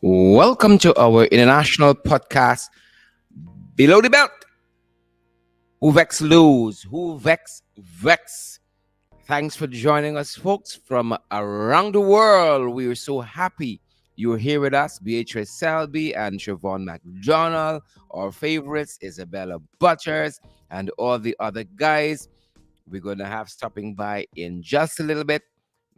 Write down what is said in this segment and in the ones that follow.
Welcome to our international podcast, Below the Belt. Who vex lose? Who vex? Thanks for joining us, folks, from around the world. We are so happy you're here with us. Beatrice Selby and Siobhan McDonald, our favorites, Isabella Butters, and all the other guys. We're going to have stopping by in just a little bit.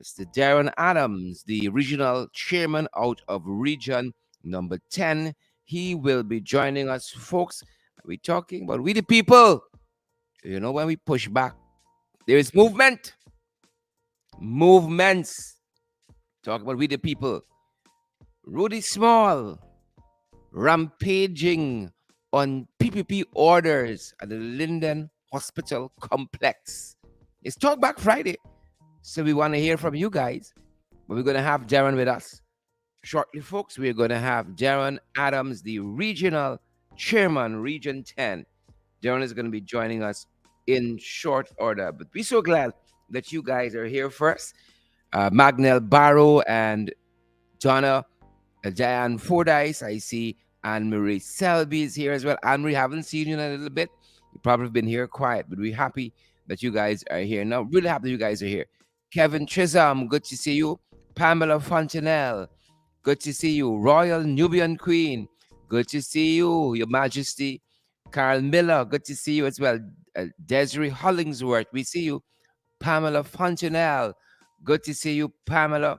Mr. Darren Adams, the regional chairman out of region number 10. He will be joining us, folks. We're talking about we the people. You know, when we push back, there is movement. Movements. Talk about we the people. Rudy Small rampaging on PPP orders at the Linden Hospital Complex. It's Talk Back Friday. So we want to hear from you guys. But we're going to have Darren with us. Shortly, folks, we're going to have Darren Adams, the regional chairman, Region 10. Darren is going to be joining us in short order. But we're so glad that you guys are here first. Magnell Barrow and Donna, Diane Fordyce. I see Anne-Marie Selby is here as well. Anne-Marie, haven't seen you in a little bit. You've probably been here quiet, but we're happy that you guys are here. Now, really happy that you guys are here. Kevin Chisholm, good to see you. Pamela Fontenelle, good to see you. Royal Nubian Queen, good to see you. Your Majesty. Carl Miller, good to see you as well. Desiree Hollingsworth, we see you. Pamela Fontenelle, good to see you, Pamela.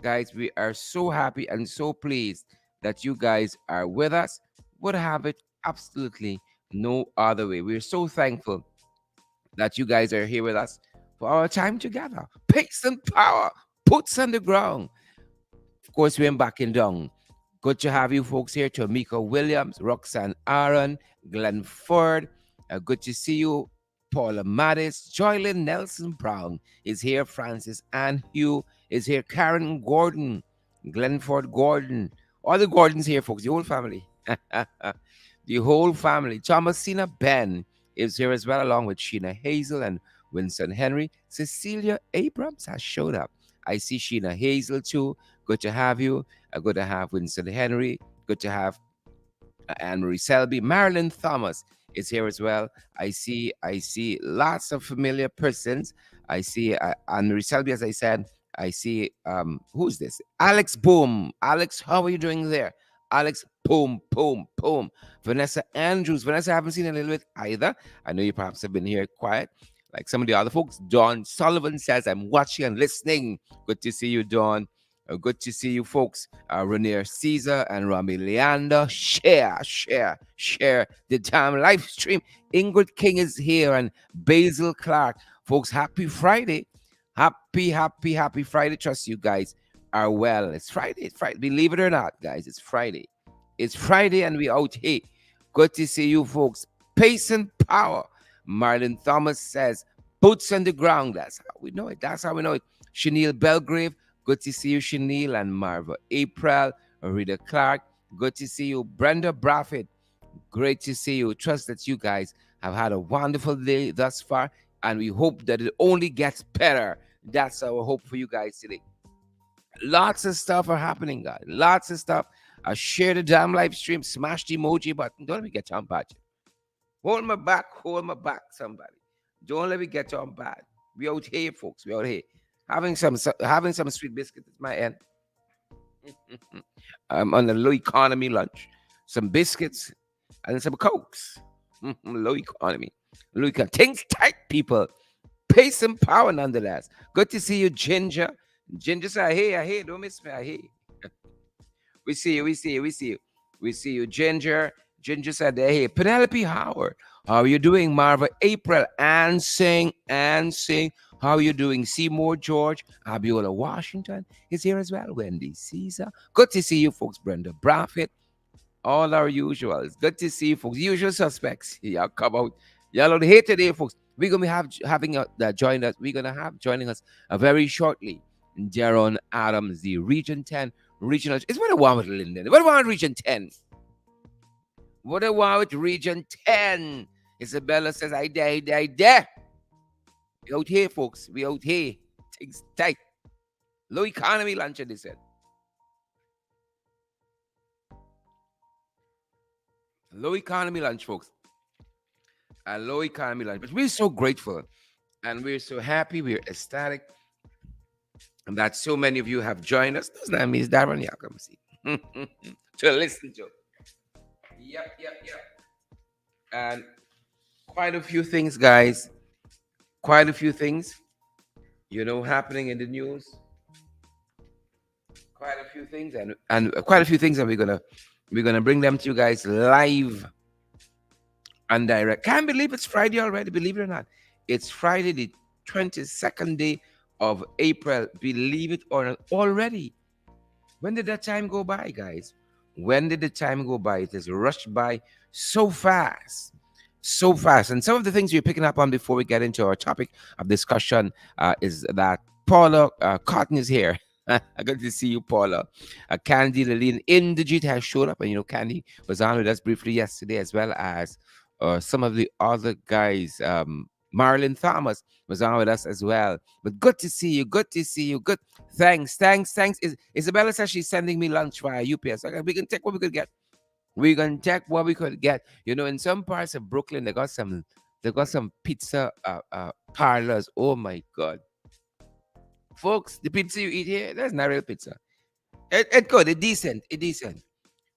Guys, we are so happy and so pleased that you guys are with us. Would have it absolutely no other way. We're so thankful that you guys are here with us for our time together. Pace and power, puts on the ground. Of course, we're backing down. Good to have you folks here. Tamika Williams, Roxanne Aaron, Glenn Ford. Good to see you. Paula Mattis, Joylyn Nelson Brown is here. Francis Ann Hugh is here. Karen Gordon, Glenford Gordon. All the Gordons here, folks. The whole family. The whole family. Thomasina Ben is here as well, along with Sheena Hazel and Winston Henry. Cecilia Abrams has showed up. I see Sheena Hazel too. Good to have you. Good to have Winston Henry. Good to have Anne-Marie Selby. Marilyn Thomas is here as well. I see lots of familiar persons. I see Anne-Marie Selby, as I said. I see who's this? Alex Boom. Alex, how are you doing there? Alex Boom, Boom, Boom. Vanessa Andrews. Vanessa, I haven't seen a little bit either. I know you perhaps have been here quiet, like some of the other folks. Dawn Sullivan says, I'm watching and listening. Good to see you, Dawn. Good to see you, folks. Rainier Caesar and Rami Leander. Share the damn live stream. Ingrid King is here and Basil Clark. Folks, happy Friday. Happy Friday. Trust you guys are well. It's Friday. Believe it or not, guys, it's Friday. It's Friday and we out here. Good to see you, folks. Pace and power. Marlon Thomas says, boots on the ground. That's how we know it. That's how we know it. Chanel Belgrave. Good to see you, Chanel and Marva April, Rita Clark. Good to see you, Brenda Braffett. Great to see you. Trust that you guys have had a wonderful day thus far, and we hope that it only gets better. That's our hope for you guys today. Lots of stuff are happening, guys. Lots of stuff. Share the damn live stream. Smash the emoji button. Don't let me get on bad. Hold my back, somebody. Don't let me get on bad. We out here, folks. We out here. Having some sweet biscuits at my end. I'm on a low economy lunch. Some biscuits and some cokes. Low economy. Things tight, people. Pace and power nonetheless. Good to see you, Ginger. Ginger said, hey, don't miss me. Hey. We see you, Ginger. Ginger said, hey, Penelope Howard. How are you doing, Marva April? And sing. How are you doing? Seymour George, Abiola Washington is here as well. Wendy Caesar. Good to see you, folks. Brenda Braffett. All our usuals. Good to see you, folks. Usual suspects. Y'all come out. Y'all out here today, folks. We're going to be having join us. We're going to have joining us very shortly. Darren Adams, the Region 10 regional. It's what I want with Linden. What I want with Region 10. What I want with Region 10. Isabella says, I dare. We out here, folks. We out here. Things tight. Low economy lunch, they said. Low economy lunch, folks. A low economy lunch. But we're so grateful and we're so happy. We're ecstatic and that so many of you have joined us. Doesn't that mean Darren Yakam? See, to listen to. Yep, yep, yep. And quite a few things, guys. Quite a few things, happening in the news. Quite a few things, and quite a few things, and we're gonna bring them to you guys live and direct. Can't believe it's Friday already. Believe it or not, it's Friday, the 22nd day of April. Believe it or not, already. When did that time go by, guys? When did the time go by? It has rushed by so fast. So fast. And some of the things we're picking up on before we get into our topic of discussion is that Paula Cotton is here. I got to see you, Paula. Candy Lillian Indigit has showed up. And, Candy was on with us briefly yesterday, as well as some of the other guys. Marilyn Thomas was on with us as well. But good to see you. Good to see you. Good. Thanks. Thanks. Thanks. Isabella says she's sending me lunch via UPS. Okay, we can take what we could get. We're gonna check what we could get. In some parts of Brooklyn, they got some pizza parlors. Oh my god. Folks, the pizza you eat here, that's not real pizza. It's good, it's decent, it's decent.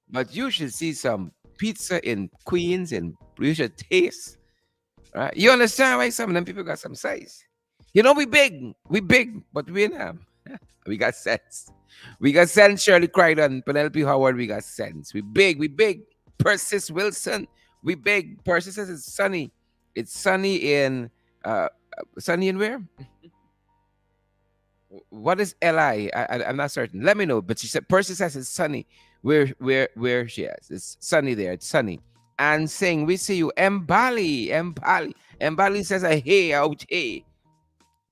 But you should see some pizza in Queens and you should taste. Right? You understand why some of them people got some size. We big, but we not. We got sense. We got sense, Shirley Crichton, Penelope Howard, we got sense. We big. Persis Wilson, we big. Persis says it's sunny. It's sunny in where? What is Li? I'm not certain. Let me know. But she said Persis says it's sunny. Where she is. It's sunny there. It's sunny. And saying, we see you. Mbali says, hey, out, hey.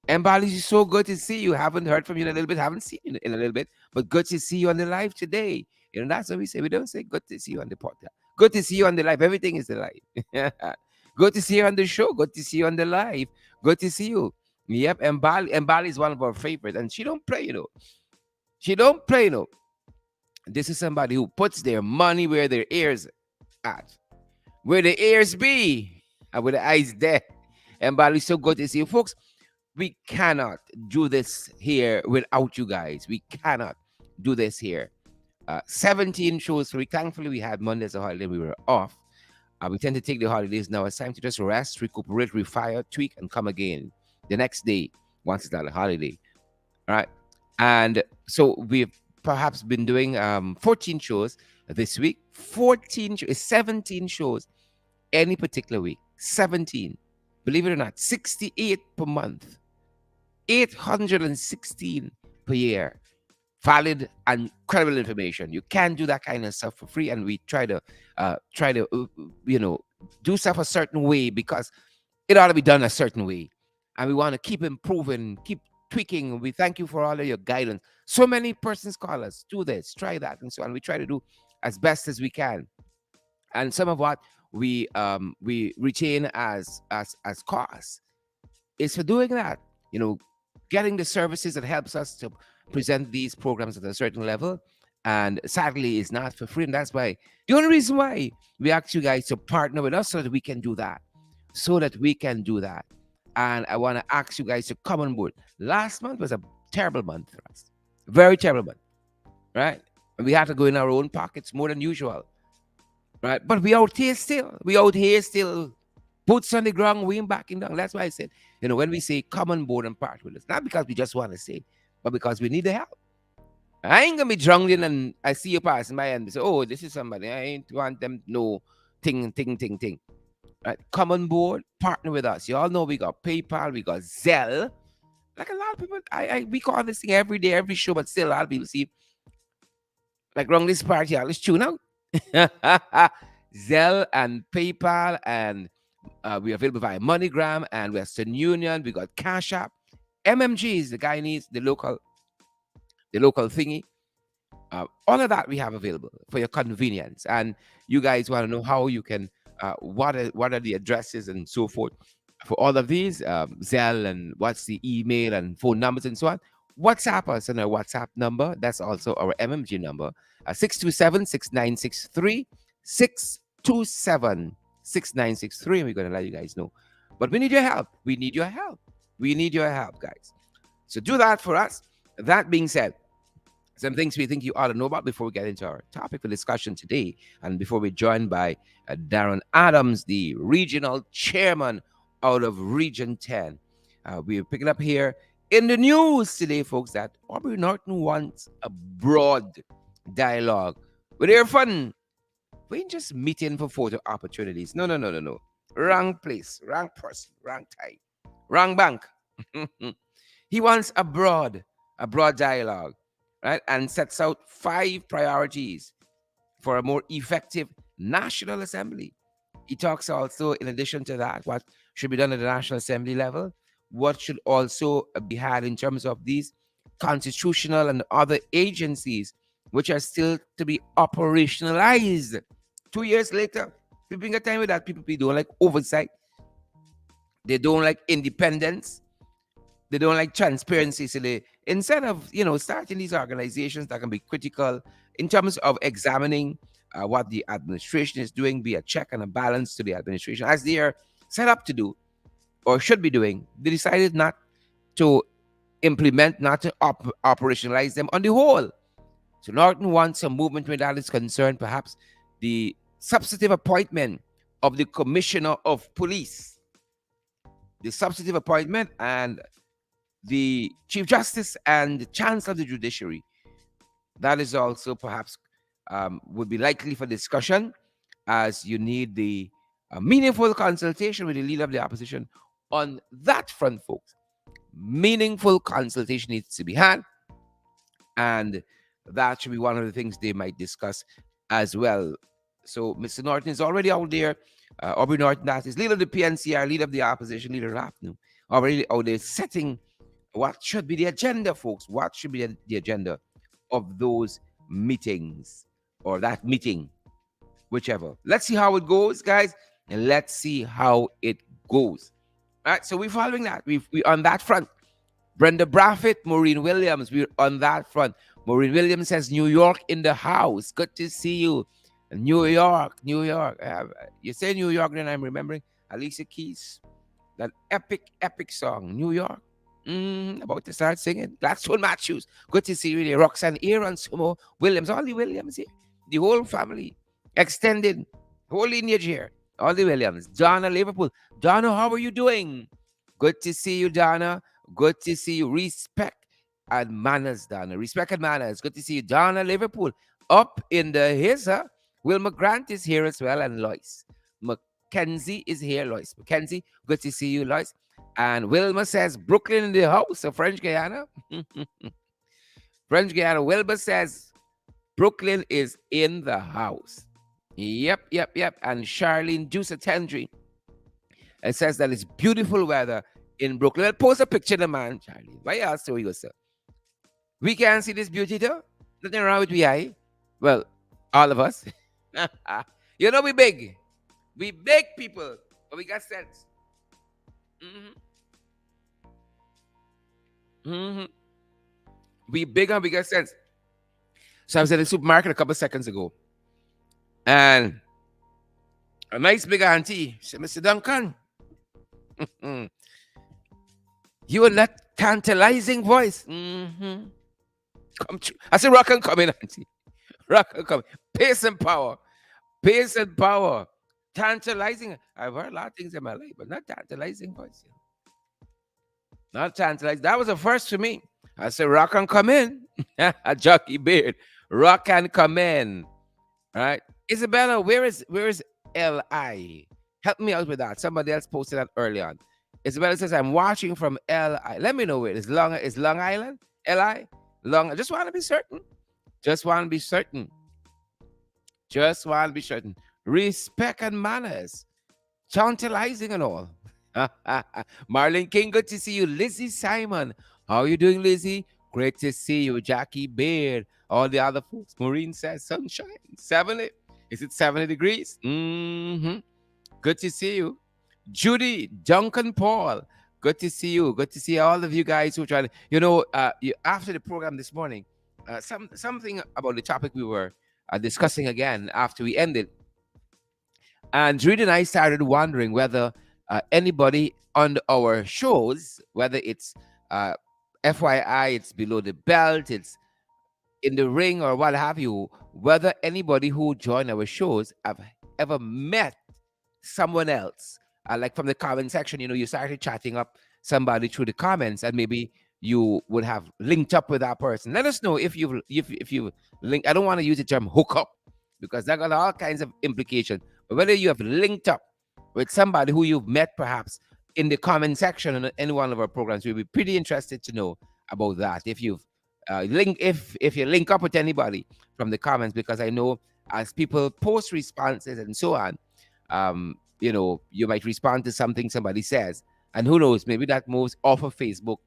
Mbali, it's so good to see you. Haven't heard from you in a little bit. Haven't seen you in a little bit. But good to see you on the live today. That's what we say. We don't say good to see you on the podcast. Good to see you on the live. Everything is the live. Good to see you on the show. Good to see you on the live. Good to see you. Yep, Mbali is one of our favorites. And she don't play, She don't play, This is somebody who puts their money where their ears at. Where the ears be. And where the eyes there. Mbali, so good to see you. Folks, we cannot do this here without you guys. We cannot do this here. 17 shows for week. Thankfully, we had Monday as a holiday. We were off. We tend to take the holidays now. It's time to just rest, recuperate, refire, tweak, and come again the next day once it's not a holiday. All right. And so we've perhaps been doing 14 shows this week. 17 shows any particular week. 17. Believe it or not, 68 per month. 816 per year. Valid and credible information. You can't do that kind of stuff for free, and we try to do stuff a certain way because it ought to be done a certain way, and we want to keep improving, keep tweaking. We thank you for all of your guidance. So many persons call us, do this, try that, and so on. We try to do as best as we can, and some of what we retain as costs is for doing that. Getting the services that helps us to present these programs at a certain level, and sadly is not for free. And that's why the only reason why we ask you guys to partner with us so that we can do that. And I want to ask you guys to come on board. Last month was a terrible month for us. Very terrible month. Right? And we had to go in our own pockets more than usual. Right? But we out here still. Boots on the ground, we ain't backing down. That's why I said, when we say come on board and part with us, not because we just want to say, but because we need the help. I ain't gonna be drunk in and I see you passing by and say, oh, this is somebody. I ain't want them to know ting. Right? Come on board, partner with us. You all know we got PayPal, we got Zelle. Like a lot of people, we call this thing every day, every show, but still a lot of people see, like wrong this party, let's tune out. Zelle and PayPal, and we're available via MoneyGram and Western Union. We got Cash App. MMGs, the guy needs the local thingy. All of that we have available for your convenience. And you guys want to know how you can, what are the addresses and so forth for all of these, Zelle, and what's the email and phone numbers and so on. WhatsApp us on our WhatsApp number. That's also our MMG number, 627-6963-6 627 6963, and we're going to let you guys know. But we need your help. We need your help. We need your help, guys. So do that for us. That being said, some things we think you ought to know about before we get into our topic for discussion today, and before we're joined by Darren Adams, the regional chairman out of Region 10. We're picking up here in the news today, folks, that Aubrey Norton wants a broad dialogue with their fun. We ain't just meeting for photo opportunities. No, no, no, no, no. Wrong place, wrong person, wrong time, wrong bank. He wants a broad dialogue, right? And sets out 5 priorities for a more effective National Assembly. He talks also, in addition to that, what should be done at the National Assembly level, what should also be had in terms of these constitutional and other agencies which are still to be operationalized. 2 years later, people get time with that. People don't like oversight. They don't like independence. They don't like transparency. So they, instead of, starting these organizations that can be critical in terms of examining what the administration is doing, be a check and a balance to the administration, as they are set up to do or should be doing, they decided not to implement, not to operationalize them on the whole. So Norton wants a movement where that is concerned, perhaps the substantive appointment of the Commissioner of Police, the substantive appointment, and the Chief Justice and the Chancellor of the Judiciary. That is also perhaps would be likely for discussion, as you need the meaningful consultation with the leader of the opposition on that front, folks. Meaningful consultation needs to be had, and that should be one of the things they might discuss as well. So Mr. Norton is already out there. Aubrey Norton, that is leader of the PNCR, leader of the opposition, leader of APNU, already out there setting what should be the agenda, folks. What should be the agenda of those meetings or that meeting, whichever. Let's see how it goes, guys, and let's see how it goes. All right, so we're following that. We're on that front. Brenda Braffett, Maureen Williams, we're on that front. Maureen Williams says, New York in the house. Good to see you. New York, New York. You say New York, then I'm remembering Alicia Keys, that epic song, New York. About to start singing. Gladstone Matthews. Good to see you there. Roxanne Aaron, Sumo Williams, all the Williams here. The whole family. Extended. Whole lineage here. All the Williams. Donna Liverpool. Donna, how are you doing? Good to see you, Donna. Good to see you. Respect and manners, Donna. Respect and manners. Good to see you. Donna Liverpool. Up in the hizza. Wilma Grant is here as well. And Lois. Mackenzie is here. Lois. Mackenzie. Good to see you, Lois. And Wilma says, Brooklyn in the house of French Guiana. French Guiana. Wilma says, Brooklyn is in the house. Yep. And Charlene Dusa-Tendry. It says that it's beautiful weather in Brooklyn. I'll post a picture of the man, Charlene. Why else do we go, sir? We can't see this beauty, though. Nothing wrong with we. Well, all of us. We big. We big people, but we got sense. We big and we got sense. So I was at the supermarket a couple of seconds ago, and a nice big auntie said, Mr. Duncan, you and that tantalizing voice. Come true. I said, rock and come in, auntie. Rock and come. Pace and power. Pace and power. Tantalizing. I've heard a lot of things in my life, but not tantalizing voice. Not tantalizing. That was a first for me. I said, rock and come in. A jockey beard. Rock and come in. All right. Isabella, where is L.I.? Help me out with that. Somebody else posted that early on. Isabella says, I'm watching from L.I. Let me know where it is. Is Long Island? L.I.? I just want to be certain. Just want to be certain. Respect and manners. Tantalizing and all. Marlon King, good to see you. Lizzie Simon. How are you doing, Lizzie? Great to see you. Jackie Beard. All the other folks. Maureen says sunshine. 70. Is it 70 degrees? Good to see you. Judy, Duncan Paul. Good to see you. Good to see all of you guys who try to, after the program this morning, something about the topic we were discussing again after we ended. And Reed and I started wondering whether anybody on our shows, whether it's uh, FYI, it's below the belt, it's in the ring or what have you, whether anybody who joined our shows have ever met someone else, like from the comment section. You started chatting up somebody through the comments, and maybe you would have linked up with that person. Let us know if you link. I don't want to use the term hook up because that got all kinds of implication. But whether you have linked up with somebody who you've met perhaps in the comment section on any one of our programs, we'll be pretty interested to know about that. If you've if you link up with anybody from the comments, because I know as people post responses and so on, you might respond to something somebody says, and who knows, maybe that moves off of Facebook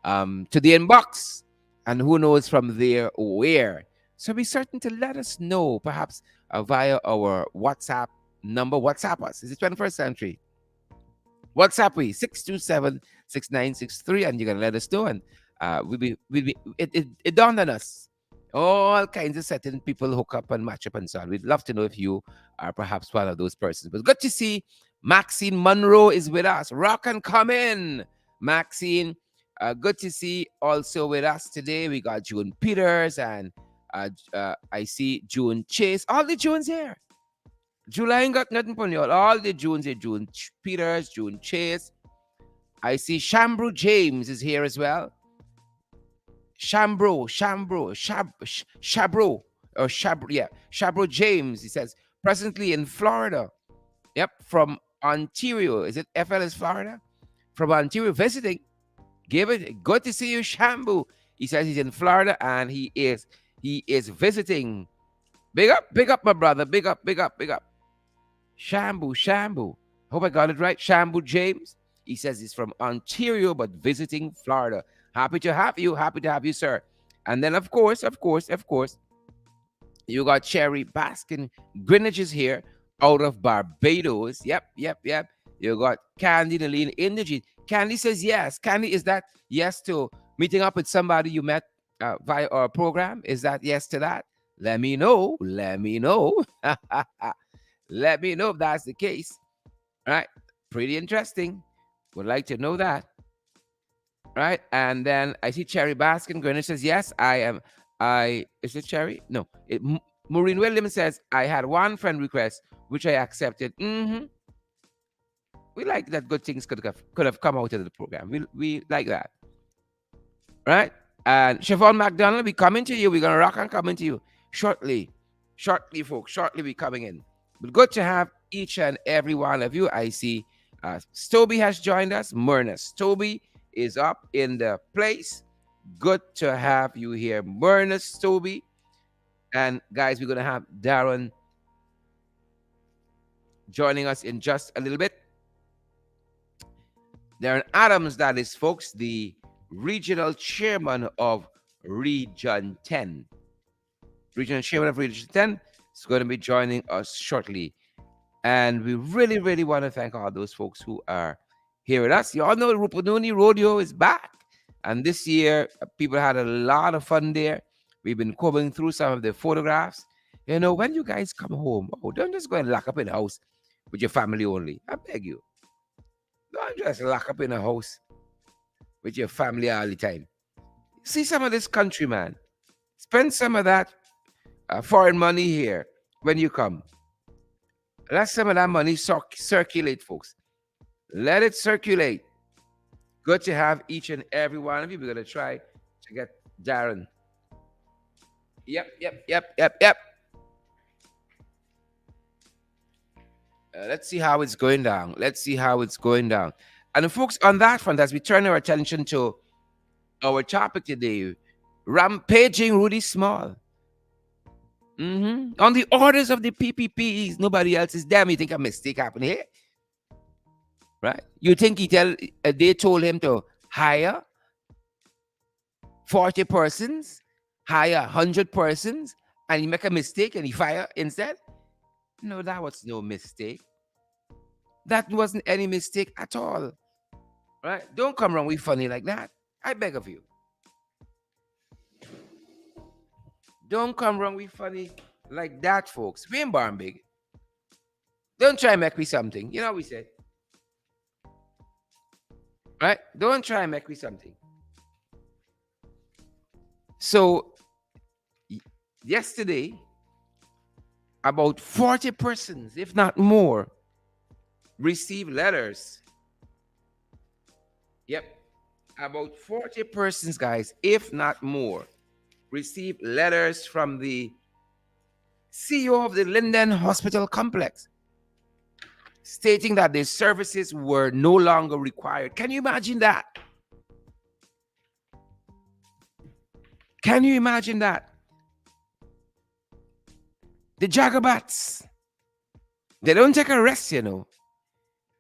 to the inbox, and who knows from there where. So be certain to let us know, perhaps via our WhatsApp number. WhatsApp us. It's the 21st century. WhatsApp we 627-6963, and you're gonna let us know, and it dawned on us all kinds of certain people hook up and match up and so on. We'd love to know if you are perhaps one of those persons. But good to see Maxine Monroe is with us. Rock and come in, Maxine. Good to see also with us today. We got June Peters, and I see June Chase. All the Junes here. July ain't got nothing for you. All the Junes here. June Peters, June Chase. I see Shambro James is here as well. Shabro, Shabro James. He says, presently in Florida. Yep, from Ontario. Is it FLS, Florida? From Ontario, visiting. Give it. Good to see you, Shambu. He says he's in Florida and he is visiting. Big up, my brother. Big up. Shambu. Hope I got it right. Shambu James. He says he's from Ontario, but visiting Florida. Happy to have you. Happy to have you, sir. And then, of course, you got Cherry Baskin Greenwich is here out of Barbados. Yep. You got Candy Naline Indigene. Candy says yes. Candy, is that yes to meeting up with somebody you met via our program? Is that yes to that? Let me know. Let me know if that's the case. All right. Pretty interesting. Would like to know that. Right. And then I see Cherry Baskin Greenwich says, yes, I am. Is it Cherry? No. Maureen Williams says, I had one friend request, which I accepted. We like that good things could have come out of the program. We like that. Right? And Siobhan McDonald, we coming to you. We're going to rock and coming to you shortly. Shortly, folks. Shortly, we coming in. But good to have each and every one of you. I see S2.E has joined us. Myrna S2.E is up in the place. Good to have you here, Myrna S2.E. And guys, we're going to have Darren joining us in just a little bit. Darren Adams, that is, folks, the regional chairman of Region 10. Regional chairman of Region 10 is going to be joining us shortly. And we really, really want to thank all those folks who are here with us. You all know Rupununi Rodeo is back. And this year, people had a lot of fun there. We've been combing through some of the photographs. When you guys come home, don't just go and lock up in the house with your family only. I beg you. Don't just lock up in a house with your family all the time. See some of this country, man. Spend some of that foreign money here when you come. Let some of that money circulate, folks. Let it circulate. Good to have each and every one of you. We're going to try to get Darren. Yep. Let's see how it's going down. And folks, on that front, as we turn our attention to our topic today, rampaging Rudy Small. On the orders of the PPPs, nobody else is there. You think a mistake happened here? Right? You think they told him to hire 40 persons, hire 100 persons, and he make a mistake and he fire instead? No, that was no mistake. That wasn't any mistake at all. Right? Don't come around with funny like that. I beg of you. Don't come wrong with funny like that, folks. We ain't born big. Don't try and make me something. You know what we say, right? Don't try and make me something. So y- yesterday, about 40 persons, if not more, received letters. Yep, about 40 persons, guys, if not more, received letters from the CEO of the Linden Hospital Complex stating that their services were no longer required. Can you imagine that? Can you imagine that? The Jagabats, they don't take a rest, you know.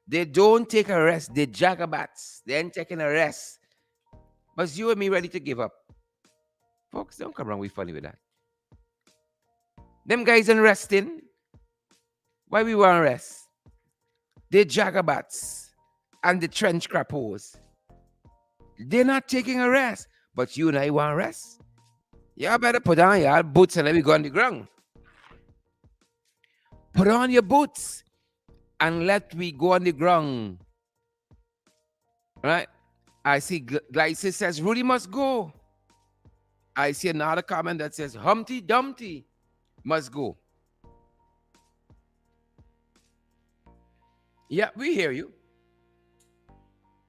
They don't take a rest. The Jagabats, they ain't taking a rest. But you and me ready to give up. Folks, don't come around with funny with that. Them guys ain't resting. Why we want rest? The Jagabats and the trench crappos, they're not taking a rest. But you and I want rest. Y'all better put on your boots and let me go on the ground. Put on your boots and let me go on the ground. Right? I see Glycis says Rudy must go. I see another comment that says Humpty Dumpty must go. Yeah, we hear you.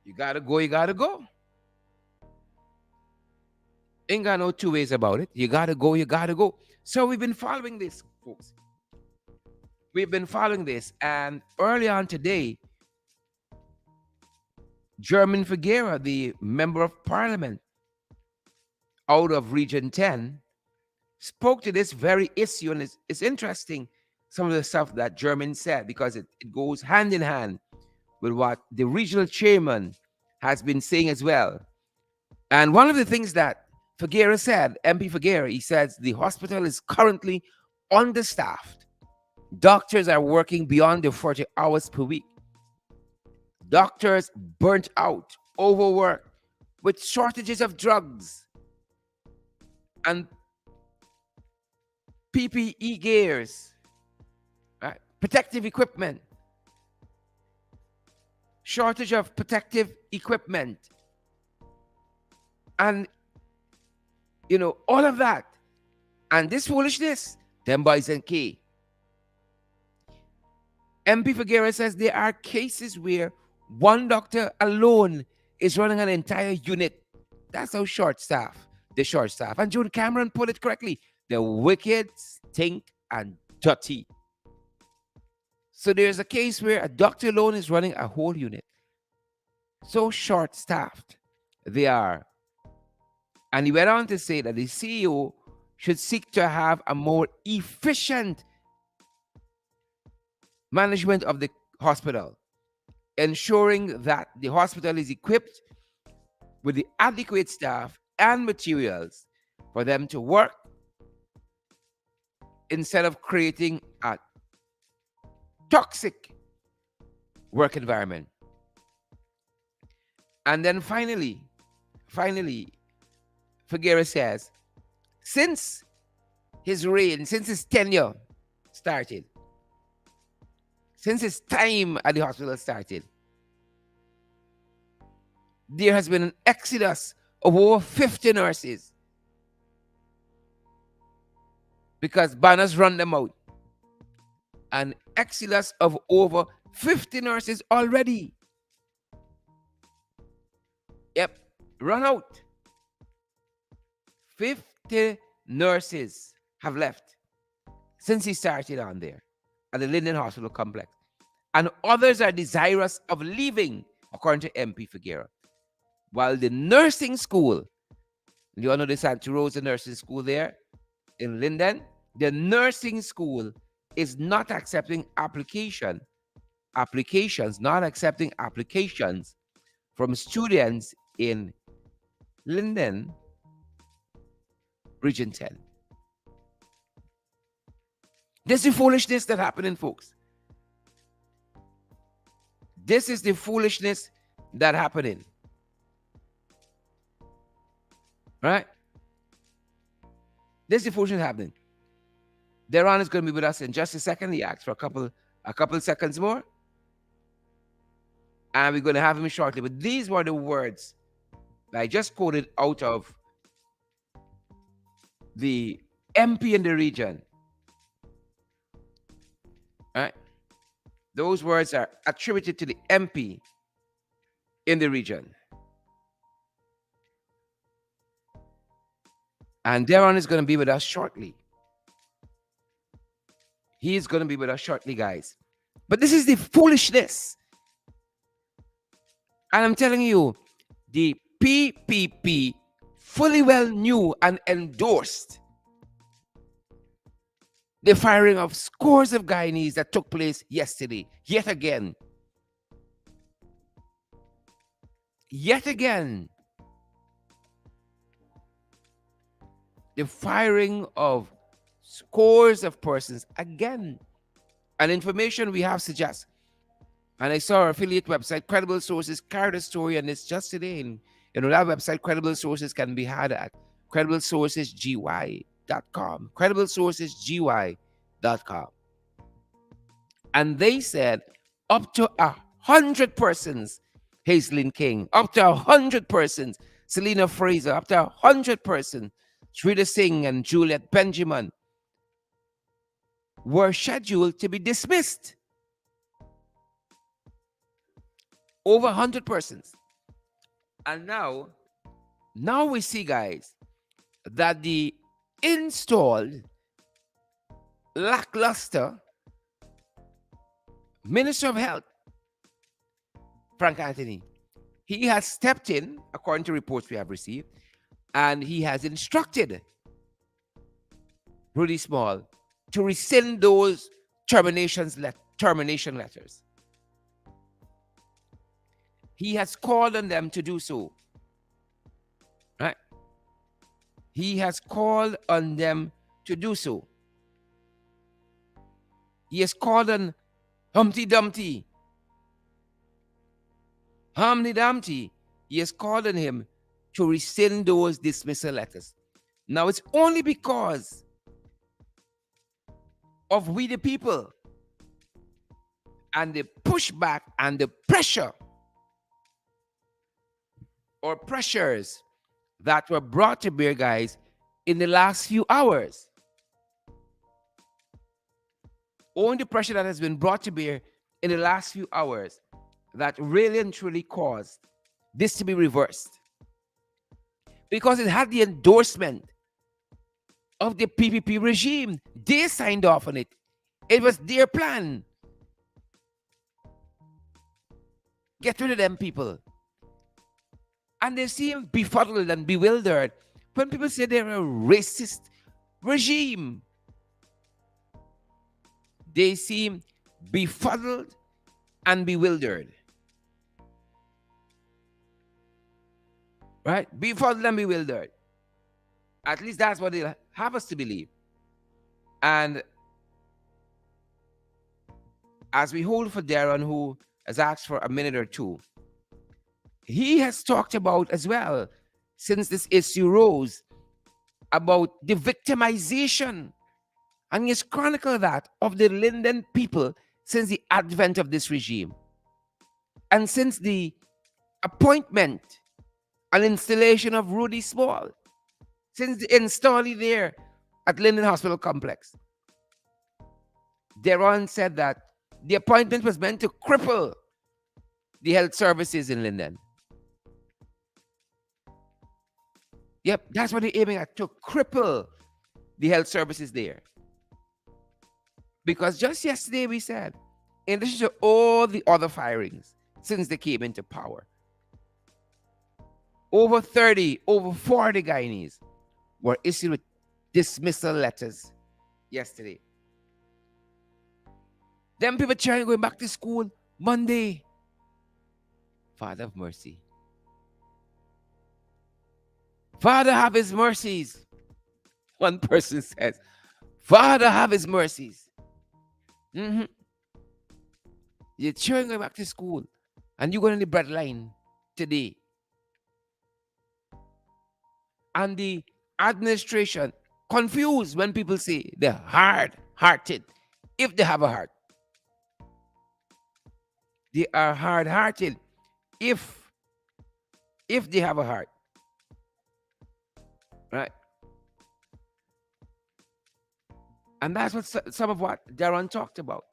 You gotta go, you gotta go. Ain't got no two ways about it. You gotta go, you gotta go. So we've been following this, folks. We've been following this, and early on today, German Figuera, the member of parliament out of Region 10, spoke to this very issue. And it's interesting, some of the stuff that German said, because it goes hand in hand with what the regional chairman has been saying as well. And one of the things that Figuera said, MP Figuera, he says the hospital is currently understaffed. Doctors are working beyond their 40 hours per week. Doctors burnt out, overworked, with shortages of drugs and PPE gears, right? Protective equipment, shortage of protective equipment, and all of that. And this foolishness, them boys and key. MP Figuera says there are cases where one doctor alone is running an entire unit. That's how the short staff. And June Cameron put it correctly. The wicked stink and dirty. So there's a case where a doctor alone is running a whole unit. So short staffed they are. And he went on to say that the CEO should seek to have a more efficient management of the hospital, ensuring that the hospital is equipped with the adequate staff and materials for them to work instead of creating a toxic work environment. And then finally, Figuera says, since his tenure started, since his time at the hospital started, there has been an exodus of over 50 nurses because banners run them out. An exodus of over 50 nurses already. Yep, run out. 50 nurses have left since he started on there at the Linden Hospital Complex. And others are desirous of leaving, according to MP Figuera. While the nursing school, you all know the Santa Rosa Nursing School there in Linden, the nursing school is not accepting applications from students in Linden, Region 10. This is the foolishness that happening, folks. This is the foolishness that happening. Right? This is the foolishness happening. Darren is going to be with us in just a second. He asked for a couple A couple seconds more, and we're going to have him shortly. But these were the words that I just quoted out of the MP in the region. Right? Those words are attributed to the MP in the region. And Darren is going to be with us shortly. He is going to be with us shortly, guys. But this is the foolishness. And I'm telling you, the PPP fully well knew and endorsed the firing of scores of Guyanese that took place yesterday. Yet again. The firing of scores of persons again. And information we have suggests, and I saw our affiliate website, Credible Sources, carried a story on this just today. And that website, Credible Sources, can be had at crediblesourcesgy.com. Crediblesourcesgy.com. And they said up to 100 persons, Hazelin King, up to 100 persons, Selena Fraser, up to 100 persons, Shrita Singh and Juliet Benjamin were scheduled to be dismissed. Over 100 persons. And now we see, guys, that the installed lackluster Minister of Health, Frank Anthony, he has stepped in, according to reports we have received, and he has instructed Rudy Small to rescind those termination letters. He has called on them to do so. Right? He has called on them to do so. He has called on Humpty Dumpty, he has called on him to rescind those dismissal letters. Now, it's only because of we the people and the pushback and the pressure or pressures that were brought to bear, guys, in the last few hours. Only the pressure that has been brought to bear in the last few hours that really and truly caused this to be reversed. Because it had the endorsement of the PPP regime. They signed off on it. It was their plan. Get rid of them people. And they seem befuddled and bewildered when people say they're a racist regime. They seem befuddled and bewildered. Right? Befuddled and bewildered. At least that's what they have us to believe. And as we hold for Darren, who has asked for a minute or two, he has talked about as well, since this issue rose, about the victimization, and he has chronicled that, of the Linden people since the advent of this regime. And since the appointment and installation of Rudy Small, since the installing there at Linden Hospital Complex, Darren said that the appointment was meant to cripple the health services in Linden. Yep, that's what they're aiming at, to cripple the health services there. Because just yesterday we said, in addition to all the other firings since they came into power, over 30, over 40 Guyanese were issued with dismissal letters yesterday. Them people trying going back to school Monday. Father of mercy. Father, have his mercies. One person says, Father, have his mercies. You're trying going back to school, and you're going on the breadline today. And the administration confused when people say they're hard-hearted, if they have a heart. They are hard-hearted if they have a heart, right? And that's what some of what Darren talked about.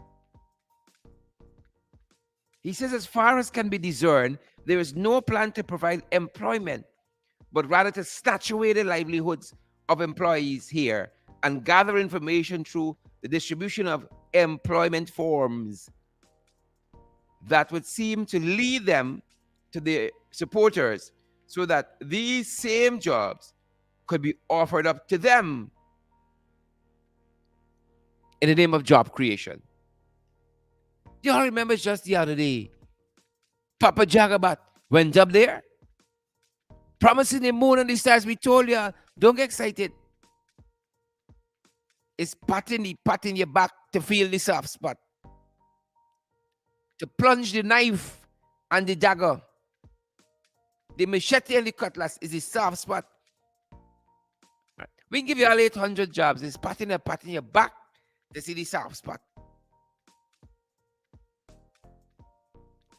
He says, as far as can be discerned, there is no plan to provide employment, but rather to snatch away the livelihoods of employees here and gather information through the distribution of employment forms that would seem to lead them to the supporters so that these same jobs could be offered up to them in the name of job creation. Y'all remember just the other day, Papa Jagabat went up there, promising the moon and the stars. We told you, don't get excited. It's patting your back to feel the soft spot, to plunge the knife and the dagger. The machete and the cutlass is the soft spot. Right. We can give you all 800 jobs. It's patting your back to see the soft spot,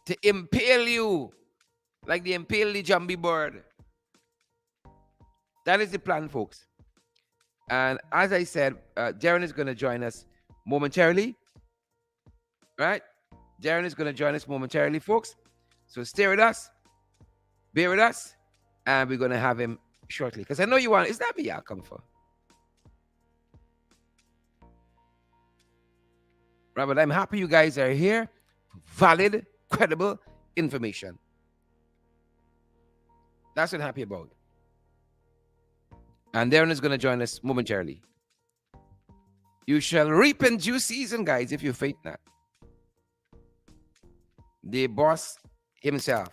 to impale you like they impale the Jumbie bird. That is the plan, folks. And as I said, Darren is going to join us momentarily. Right? Darren is going to join us momentarily, folks. So stay with us, bear with us, and we're going to have him shortly. Because I know you want, is that me y'all come for? Right, but I'm happy you guys are here. Valid, credible information. That's what I'm happy about. And Darren is going to join us momentarily. You shall reap in due season, guys, if you faint not. The boss himself.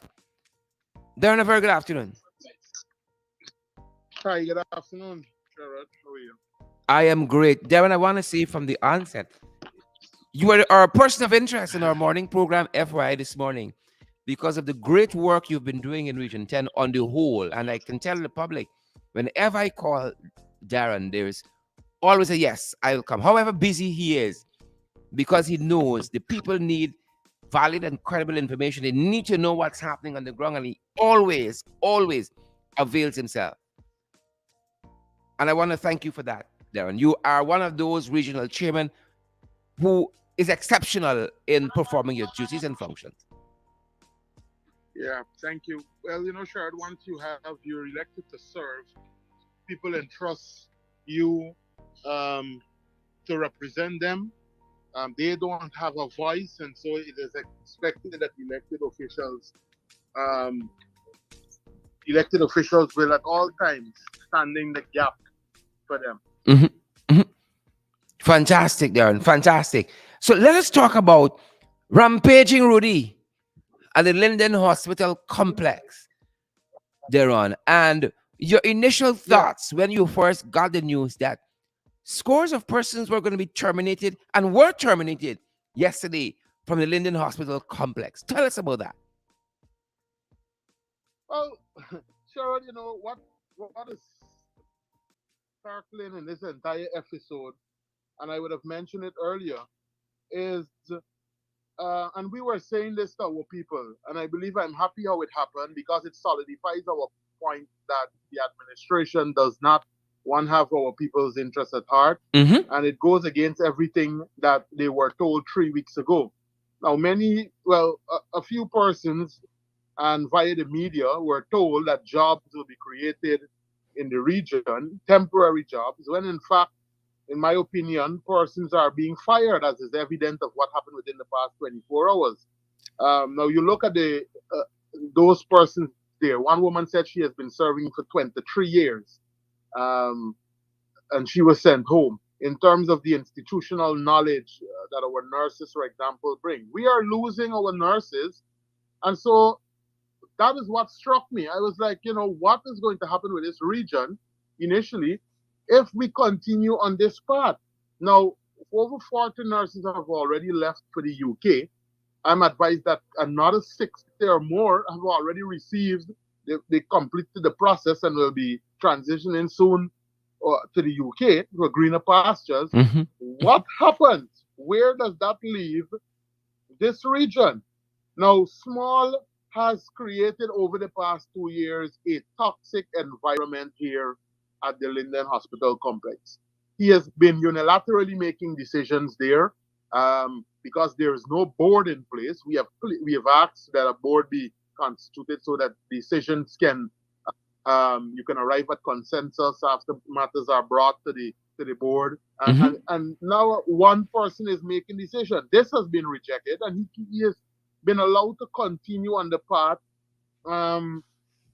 Darren, a very good afternoon. Hi, good afternoon, Gerard. How are you? I am great. Darren, I want to say from the onset, you are a person of interest in our morning program, FYI, this morning, because of the great work you've been doing in Region 10 on the whole. And I can tell the public, whenever I call Darren, there's always a yes, I'll come. However busy he is, because he knows the people need valid and credible information. They need to know what's happening on the ground, and he always avails himself. And I want to thank you for that, Darren. You are one of those regional chairmen who is exceptional in performing your duties and functions. Yeah, thank you. Well, Gerard, once you're elected to serve, people entrust you to represent them. They don't have a voice, and so it is expected that um, elected officials will at all times stand in the gap for them. Mm-hmm. Mm-hmm. Fantastic, Darren. Fantastic. So let us talk about rampaging Rudy at the Linden Hospital complex, Darren, and your initial thoughts when you first got the news that scores of persons were going to be terminated and were terminated yesterday from the Linden Hospital complex. Tell us about that. Well, Gerard, what is sparkling in this entire episode, and I would have mentioned it earlier, is and we were saying this to our people, and I believe I'm happy how it happened because it solidifies our point that the administration does not one have our people's interests at heart, and it goes against everything that they were told 3 weeks ago. Now, a few persons and via the media were told that jobs will be created in the region, temporary jobs, when in fact, in my opinion, persons are being fired, as is evident of what happened within the past 24 hours. Now, you look at those persons there. One woman said she has been serving for 23 years, and she was sent home. In terms of the institutional knowledge that our nurses, for example, bring, we are losing our nurses. And so that is what struck me. I was like, what is going to happen with this region initially if we continue on this path? Now, over 40 nurses have already left for the UK. I'm advised that another 60 or more have already received, they completed the process and will be transitioning soon to the UK for greener pastures. What happens? Where does that leave this region? Now, Small has created over the past 2 years a toxic environment here at the Linden Hospital complex. He has been unilaterally making decisions there because there is no board in place. We have asked that a board be constituted so that decisions can you can arrive at consensus after matters are brought to the board. Mm-hmm. And now one person is making decision. This has been rejected, and he has been allowed to continue on the path um,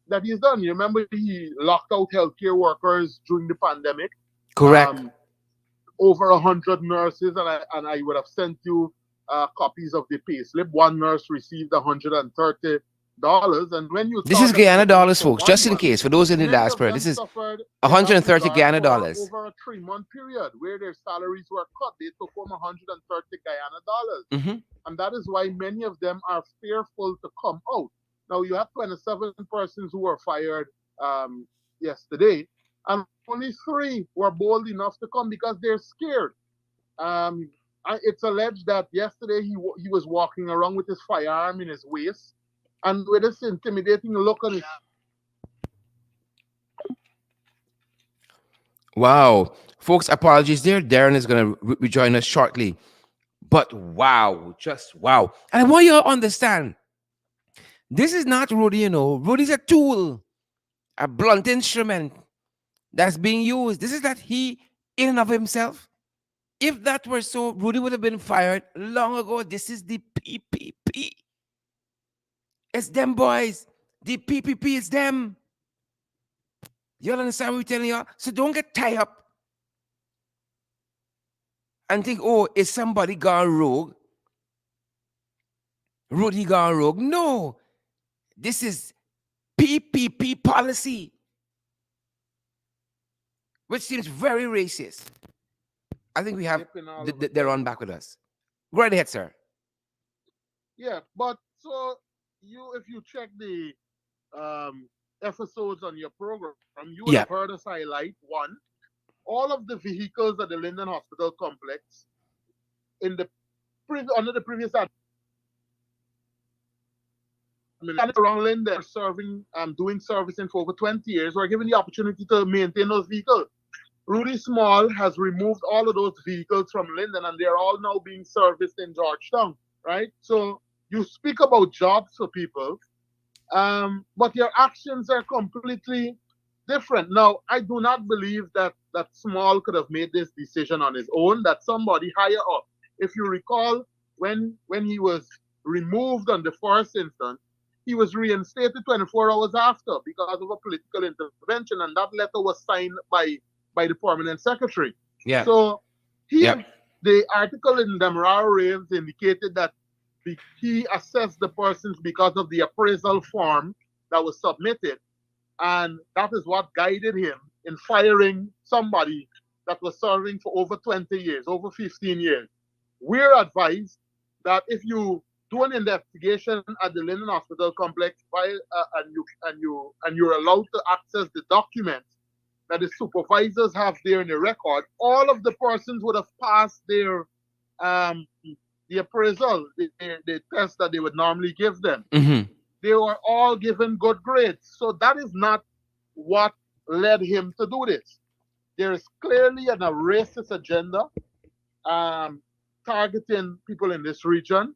that he's done. You remember he locked out healthcare workers during the pandemic. Correct. Um, Over 100 nurses, and I would have sent you copies of the payslip. One nurse received $130, and when you This is start at Guyana paying it dollars, for folks. one Just in month, case, for those in the many of diaspora, them this is suffered in that 130 regard Guyana for dollars. over a 3 month period where their salaries were cut. They took home 130 Guyana dollars. Mm-hmm. And that is why many of them are fearful to come out. Now, you have 27 persons who were fired yesterday, and only three were bold enough to come because they're scared. Um, it's alleged that yesterday he was walking around with his firearm in his waist and with this intimidating look on his. Wow. Folks, apologies there. Darren is going to rejoin us shortly. But wow, just wow. And I want you to understand this is not Rudy, Rudy's a tool, a blunt instrument that's being used. This is not he in and of himself. If that were so, Rudy would have been fired long ago. This is the PPP. It's them boys. The PPP is them. You understand what we're telling you? So don't get tied up and think, oh, is somebody gone rogue? Rudy gone rogue? No. This is PPP policy, which seems very racist. I think we have Dipping all of a they're on sudden. back with us. Go right ahead, sir. Yeah, but so if you check the um, episodes on your program, you would have Yeah. heard us highlight one, all of the vehicles at the Linden Hospital complex in the under the previous around Linden serving doing servicing for over 20 years were given the opportunity to maintain those vehicles. Rudy Small has removed all of those vehicles from Linden, and they're all now being serviced in Georgetown, right? So you speak about jobs for people, but your actions are completely different. Now, I do not believe that Small could have made this decision on his own. That somebody higher up. If you recall, when he was removed on the first instance, he was reinstated 24 hours after because of a political intervention, and that letter was signed by the permanent secretary. Yeah. So he Yeah. the article in the Demerara Raves indicated that he assessed the persons because of the appraisal form that was submitted, and that is what guided him in firing somebody that was serving for over 20 years, over 15 years. We're advised that if you do an investigation at the Linden Hospital complex and you're allowed to access the documents that the supervisors have there in the record, all of the persons would have passed their um, the appraisal, the test that they would normally give them. Mm-hmm. They were all given good grades. So that is not what led him to do this. There is clearly a racist agenda um, targeting people in this region.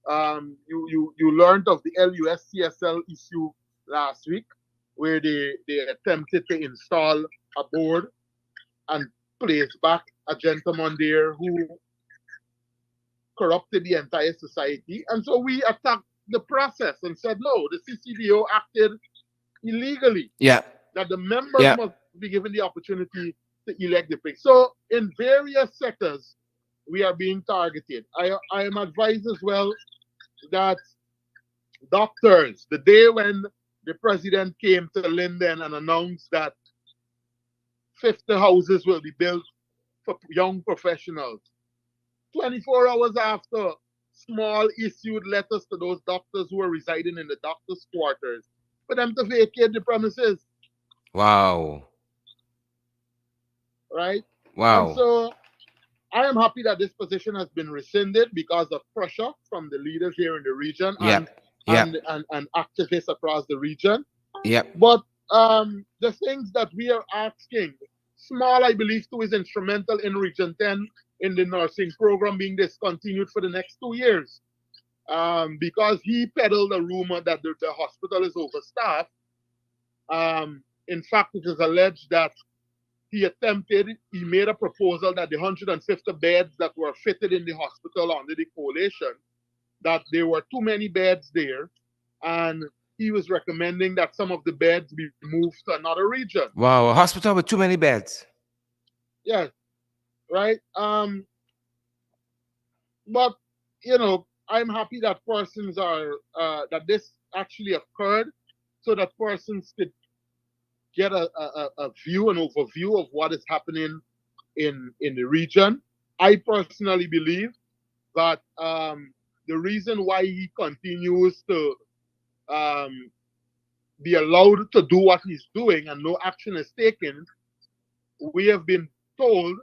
You learned of the LUSCSL issue last week, where they attempted to install a board and place back a gentleman there who corrupted the entire society. And so we attacked the process and said, no, the CCDO acted illegally, Yeah. that the members Yeah. must be given the opportunity to elect the pick. So in various sectors, we are being targeted. I am advised as well that doctors, the day when the president came to Linden and announced that 50 houses will be built for young professionals, 24 hours after, Small issued letters to those doctors who were residing in the doctors' quarters for them to vacate the premises, Wow. right? And Wow. so I am happy that this position has been rescinded because of pressure from the leaders here in the region and Yep. Yep. activists across the region. Yep. But the things that we are asking, Small, I believe, too, is instrumental in Region 10 in the nursing program being discontinued for the next 2 years. Because he peddled a rumor that the hospital is overstaffed. In fact, it is alleged that he made a proposal that the 150 beds that were fitted in the hospital under the coalition, that there were too many beds there, and he was recommending that some of the beds be moved to another region. Wow. A hospital with too many beds. Yes, right. But I'm happy that persons are that this actually occurred, so that persons could get a view, an overview of what is happening in the region. I personally believe that the reason why he continues to um, be allowed to do what he's doing and no action is taken, we have been told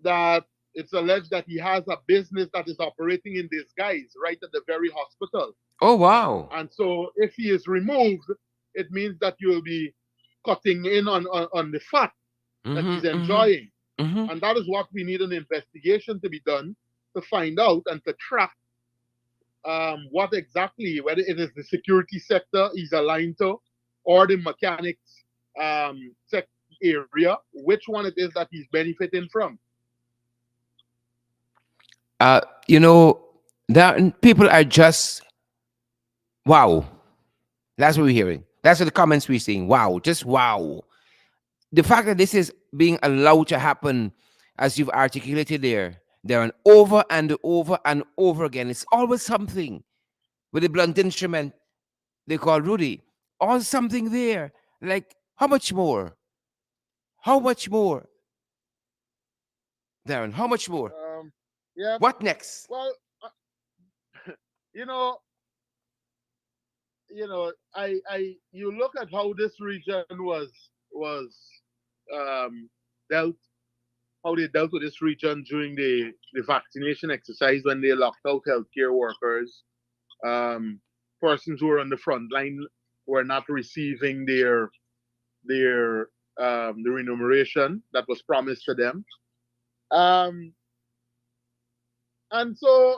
that it's alleged that he has a business that is operating in disguise right at the very hospital. Oh wow. And so if he is removed, it means that you will be cutting in on the fat that Mm-hmm. he's Mm-hmm. enjoying. Mm-hmm. And that is what we need an investigation to be done to find out and to track what exactly, whether it is the security sector he's aligned to or the mechanics area, which one it is that he's benefiting from. Uh, you know, that people are just wow. That's what we're hearing. That's what the comments we're seeing. Wow, just wow. The fact that this is being allowed to happen, as you've articulated there and over and over again. It's always something with a blunt instrument they call Rudy. Always something there. Like, how much more? How much more, Darren? How much more? Um, yeah, What next? well, you know, you look at how this region was um, dealt, how they dealt with this region during the vaccination exercise when they locked out healthcare workers, um, persons who were on the front line were not receiving their the remuneration that was promised to them. Um, and so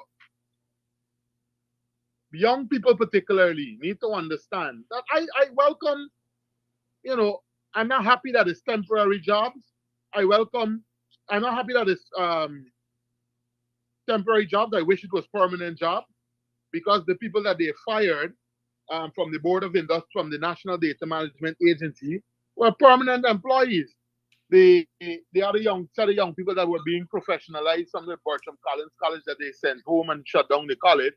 young people particularly need to understand that I welcome, you know, I'm not happy that it's temporary jobs. I welcome, I'm not happy that it's temporary jobs. I wish it was permanent jobs because the people that they fired from the Board of Industry, from the National Data Management Agency, were permanent employees. The other young set of young people that were being professionalized from the Bertram College that they sent home and shut down the college,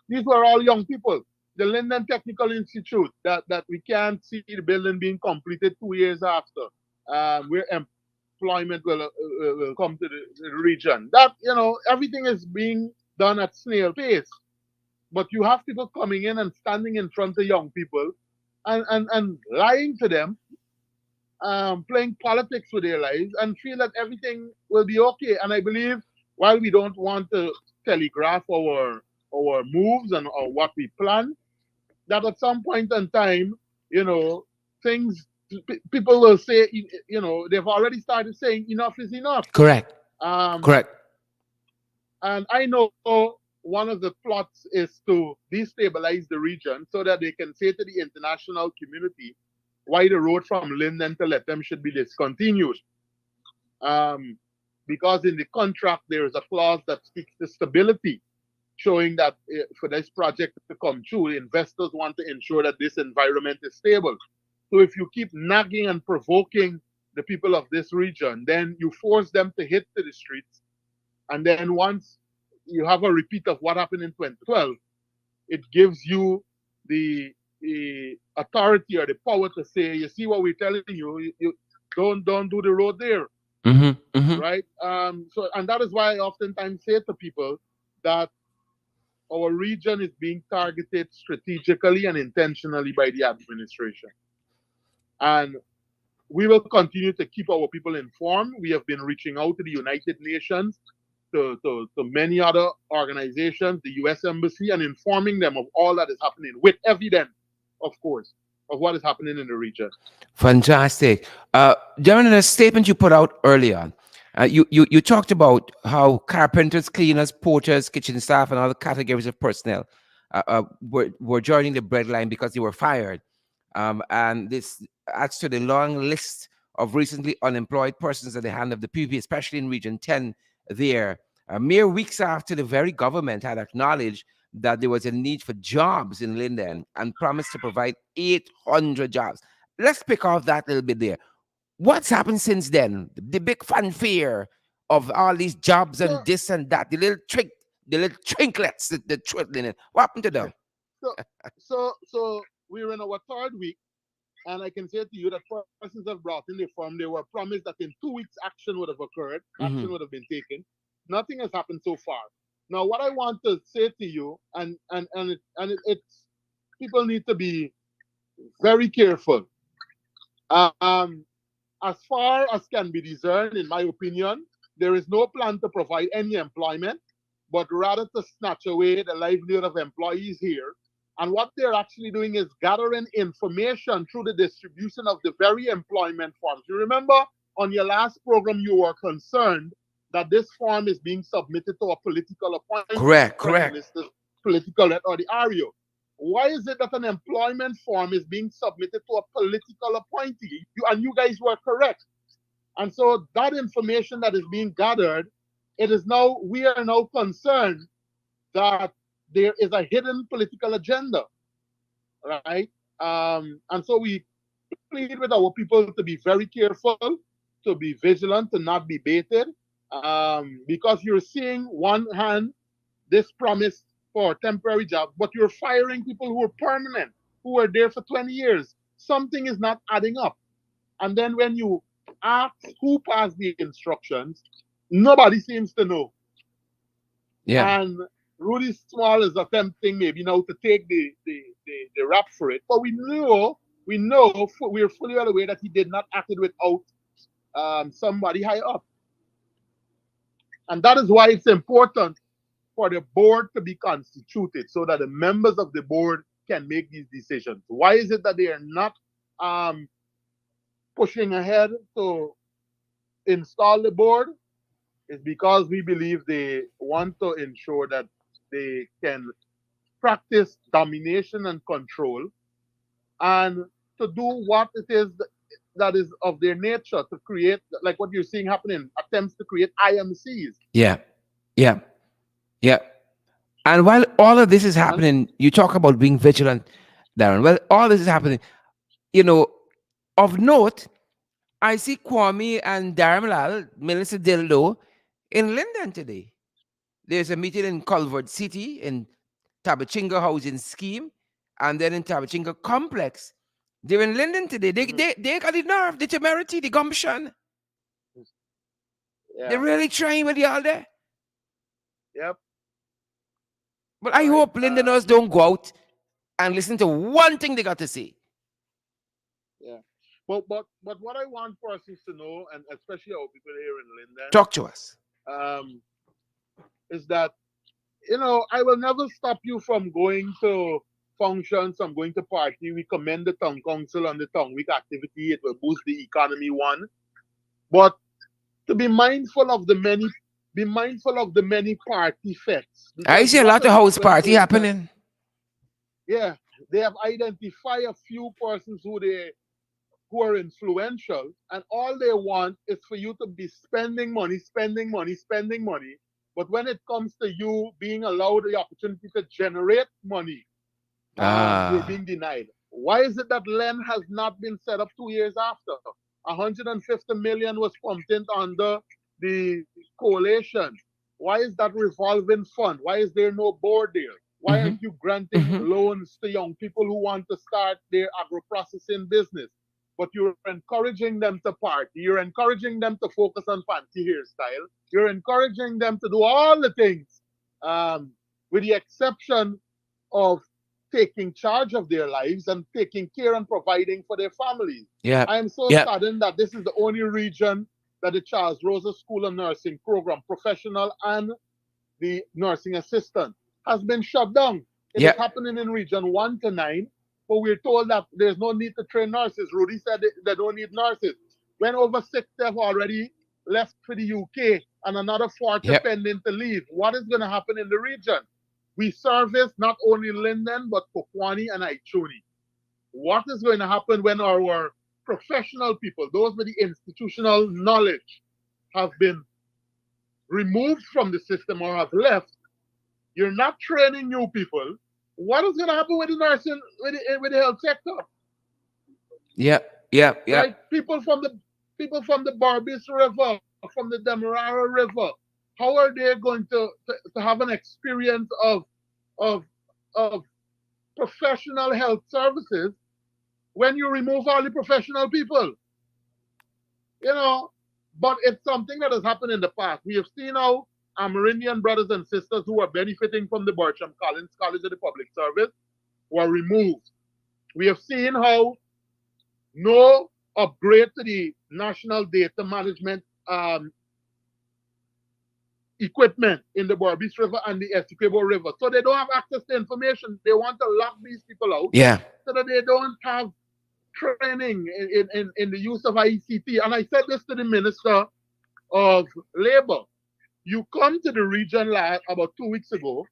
these were all young people. The Linden Technical Institute that we can't see the building being completed 2 years after, where employment will come to the region. That everything is being done at snail pace, but you have people coming in and standing in front of young people and lying to them, playing politics with their lives and feel that everything will be okay. And I believe while we don't want to telegraph our moves and or what we plan, that at some point in time, things people will say, they've already started saying enough is enough. Correct. Um, Correct. and I know one of the plots is to destabilize the region so that they can say to the international community why the road from Linden to Lethem should be discontinued. Um, because in the contract there is a clause that speaks to stability, showing that for this project to come true, investors want to ensure that this environment is stable. So if you keep nagging and provoking the people of this region, then you force them to hit to the streets. And then once you have a repeat of what happened in 2012, it gives you the authority or the power to say, you see what we're telling you, you don't do the road there, Mm-hmm. Mm-hmm. right? So and that is why I oftentimes say to people that our region is being targeted strategically and intentionally by the administration. And we will continue to keep our people informed. We have been reaching out to the United Nations to many other organizations, the U.S. Embassy, and informing them of all that is happening with evidence, of course, of what is happening in the region. Fantastic. Darren, in a statement you put out earlier, you talked about how carpenters, cleaners, porters, kitchen staff, and other categories of personnel were joining the breadline because they were fired. And this adds to the long list of recently unemployed persons at the hand of the PPP, especially in Region 10 there. Mere weeks after the very government had acknowledged that there was a need for jobs in Linden and promised to provide 800 jobs. Let's pick off that little bit there. What's happened since then? The big fanfare of all these jobs So, and this and that, the little trinklets, the twiddling it. What happened to them? so, so we're in our third week, and I can say to you that persons have brought in the firm. They were promised that in 2 weeks action would have occurred, action Hmm. would have been taken. Nothing has happened so far. Now, what I want to say to you, it's people need to be very careful. Um, as far as can be discerned, in my opinion, there is no plan to provide any employment, but rather to snatch away the livelihood of employees here. And what they're actually doing is gathering information through the distribution of the very employment forms. You remember on your last program, you were concerned that this form is being submitted to a political appointee, the Correct, prime correct. minister's political head or the REO. Why is it that an employment form is being submitted to a political appointee? And you guys were correct. And so that information that is being gathered, it is now we are now concerned that there is a hidden political agenda, right? And so we plead with our people to be very careful, to be vigilant, to not be baited, because you're seeing one hand this promise for temporary jobs, but you're firing people who are permanent, who are there for 20 years. Something is not adding up. And then when you ask who passed the instructions, nobody seems to know. Yeah. And Rudy Small is attempting maybe now to take the rap for it. But we know, we're fully well aware that he did not act it without somebody high up. And that is why it's important for the board to be constituted so that the members of the board can make these decisions. Why is it that they are not um, pushing ahead to install the board? Is because we believe they want to ensure that they can practice domination and control and to do what it is that is of their nature to create, like what you're seeing happening, attempts to create IMCs. Yeah. Yeah. Yeah. And while all of this is And happening, you talk about being vigilant, Darren. Well, all this is happening. You know, of note, I see Kwame and Darren Minister Dildo, in Linden today. There's a meeting in Culvert City in Tabachinga Housing Scheme, and then in Tabachinga Complex. They're in Linden today. They, mhm, they, they got the nerve, the temerity, the gumption. They're yeah, really trying with y'all there. yep, But I right. hope Lindeners don't go out and listen to one thing they got to say. Yeah. But what I want persons to know, and especially our people here in Linden, Talk to us. is that I will never stop you from going to functions, from going to party. We commend the town council on the town week activity. It will boost the economy one. But to be mindful of the many party fets. I Because see a what lot has of house happened party is that happening. yeah, they have identified a few persons who are influential, and all they want is for you to be spending money, spending money, spending money. But when it comes to you being allowed the opportunity to generate money, you're Ah. being denied. Why is it that LEN has not been set up 2 years after? 150 million was pumped in under the coalition. Why is that revolving fund? Why is there no board there? Why Mm-hmm. aren't you granting Mm-hmm. loans to young people who want to start their agro-processing business? But you're encouraging them to party. You're encouraging them to focus on fancy hairstyle. You're encouraging them to do all the things, um, with the exception of taking charge of their lives and taking care and providing for their families. Yeah. I am so Yeah. saddened that this is the only region that the Charles Rosa School of Nursing program, professional and the nursing assistant, has been shut down. It Yeah. is happening in Region 1 to 9, but we're told that there's no need to train nurses. Rudy said they don't need nurses. When over 60 have already left for the UK and another 40 Yep. pending to leave, what is going to happen in the region? We service not only Linden, but Pokwani and Aichuni. What is going to happen when our professional people, those with the institutional knowledge, have been removed from the system or have left? You're not training new people. What is going to happen with the nursing, with the health sector? Yeah. Yeah. Yeah. Right? People from the Barbis River, from the Demerara River, how are they going to have an experience of of professional health services when you remove all the professional people? You know, but it's something that has happened in the past. We have seen how Amerindian brothers and sisters who are benefiting from the Bertram Collins College of the Public Service were removed. We have seen how no upgrade to the national data management equipment in the Barbis River and the Essequibo River. So they don't have access to information. They want to lock these people out Yeah. so that they don't have training in the use of ICT. And I said this to the Minister of Labor. You come to the region about 2 weeks ago,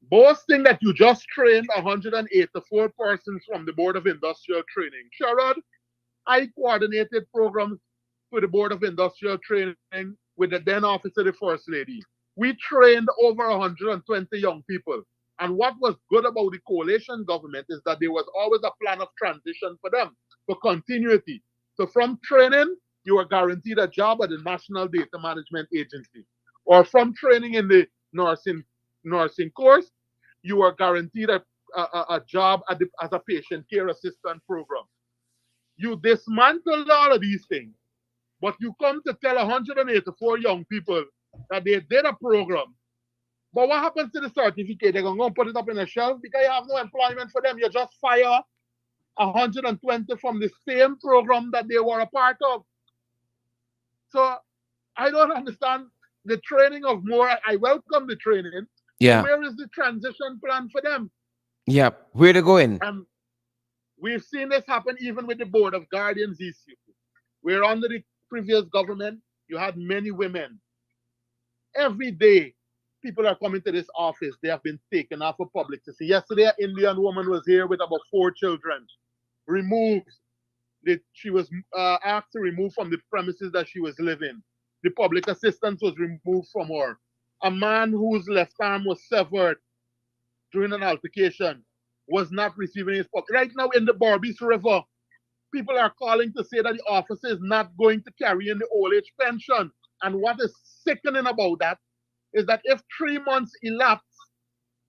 boasting that you just trained 184 persons from the Board of Industrial Training. Sherrod, I coordinated programs for the Board of Industrial Training with the then Office of the First Lady. We trained over 120 young people. And what was good about the coalition government is that there was always a plan of transition for them, for continuity. So from training, you were guaranteed a job at the National Data Management Agency. Or from training in the nursing course, you were guaranteed a job as a patient care assistant program. You dismantled all of these things, but you come to tell 184 young people that they did a program. But what happens to the certificate? They're going to put it up in a shelf because you have no employment for them. You just fire 120 from the same program that they were a part of. So I don't understand the training of more. I welcome the training, but Yeah. where is the transition plan for them? Yeah. Where to go in? And we've seen this happen even with the Board of Guardians issue. We're under the previous government. You had many women. Every day, people are coming to this office. They have been taken off of publicity. Yesterday, an Indian woman was here with about 4 children, removed. She was asked to remove from the premises that she was living. The public assistance was removed from her. A man whose left arm was severed during an altercation was not receiving his pocket. Right now in the Barbis River, people are calling to say that the officer is not going to carry in the old age pension. And what is sickening about that is that if 3 months elapse,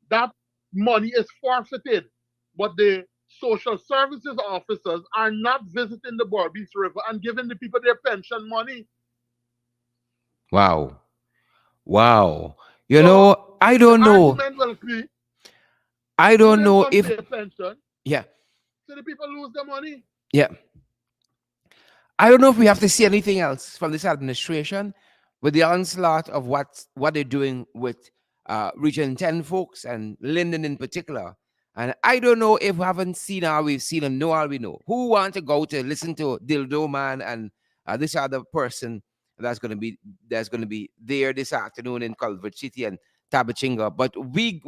that money is forfeited. But the social services officers are not visiting the Barbis River and giving the people their pension money. Wow. Wow. So I the don't know. argument will be I you don't didn't know come if, pay pension, yeah. so the people lose their money. Yeah. I don't know if we have to see anything else from this administration with the onslaught of what they're doing with Region 10 folks and Linden in particular. And I don't know if we haven't seen all we've seen and know all we know. Who want to go to listen to Dildo Man and this other person that's gonna be there this afternoon in Culver City and Tabachinga. But we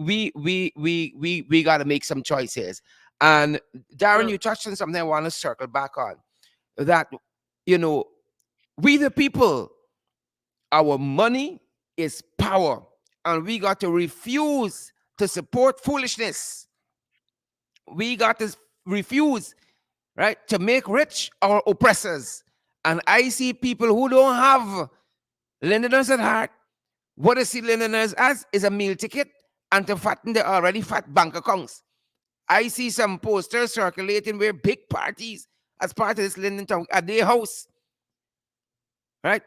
gotta make some choices. And Darren, Yeah. you touched on something I want to circle back on that you know we the people, our money is power, and we got to refuse to support foolishness. We got to refuse, right, to make rich our oppressors. And I see people who don't have Londoners at heart. What they see Londoners as is a meal ticket and to fatten their already fat bank accounts. I see some posters circulating where big parties as part of this Linden Town at their house, right?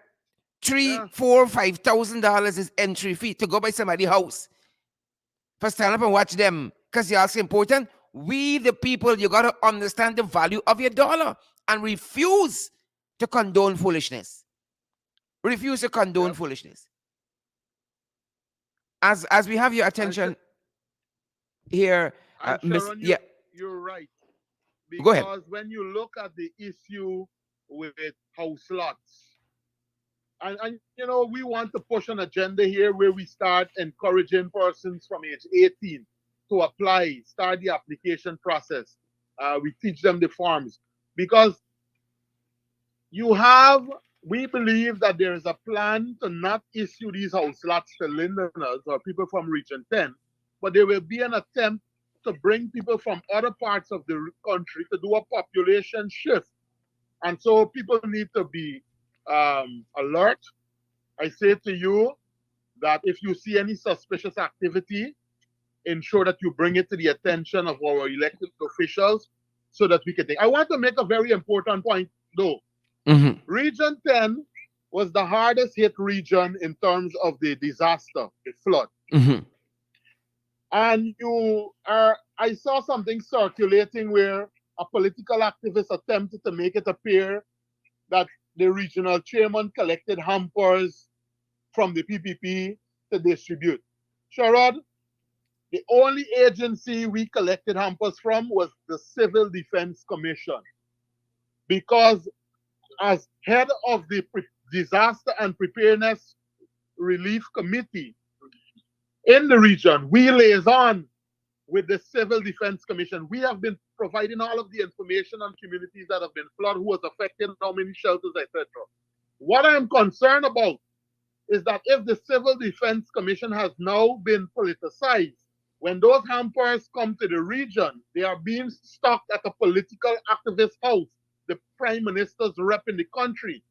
Three, Yeah. four, $5,000 is entry fee to go by somebody's house for stand up and watch them. Because you're also important. We the people, you gotta understand the value of your dollar and refuse to condone foolishness. refuse to condone Yep. foolishness. As we have your And attention here, Miss. Sharon, Yeah, you're right, go ahead. because when you look at the issue with house lots, and we want to push an agenda here where we start encouraging persons from age 18 to apply, start the application process. We teach them the forms because you have, we believe that there is a plan to not issue these house lots to Londoners or people from Region 10, but there will be an attempt to bring people from other parts of the country to do a population shift. And so people need to be alert. I say to you that if you see any suspicious activity, ensure that you bring it to the attention of our elected officials so that we can take. I want to make a very important point though. Mm-hmm. Region 10 was the hardest hit region in terms of the disaster, the flood. Mm-hmm. And I saw something circulating where a political activist attempted to make it appear that the regional chairman collected hampers from the PPP to distribute. Sherrod, the only agency we collected hampers from was the Civil Defense Commission. Because as head of the Disaster and Preparedness Relief Committee in the region, we liaison with the Civil Defense Commission. We have been providing all of the information on communities that have been flooded, who was affected, how many shelters, etc. What I'm concerned about is that if the Civil Defense Commission has now been politicized, when those hampers come to the region, they are being stocked at a political activist house, the Prime Minister's rep in the country,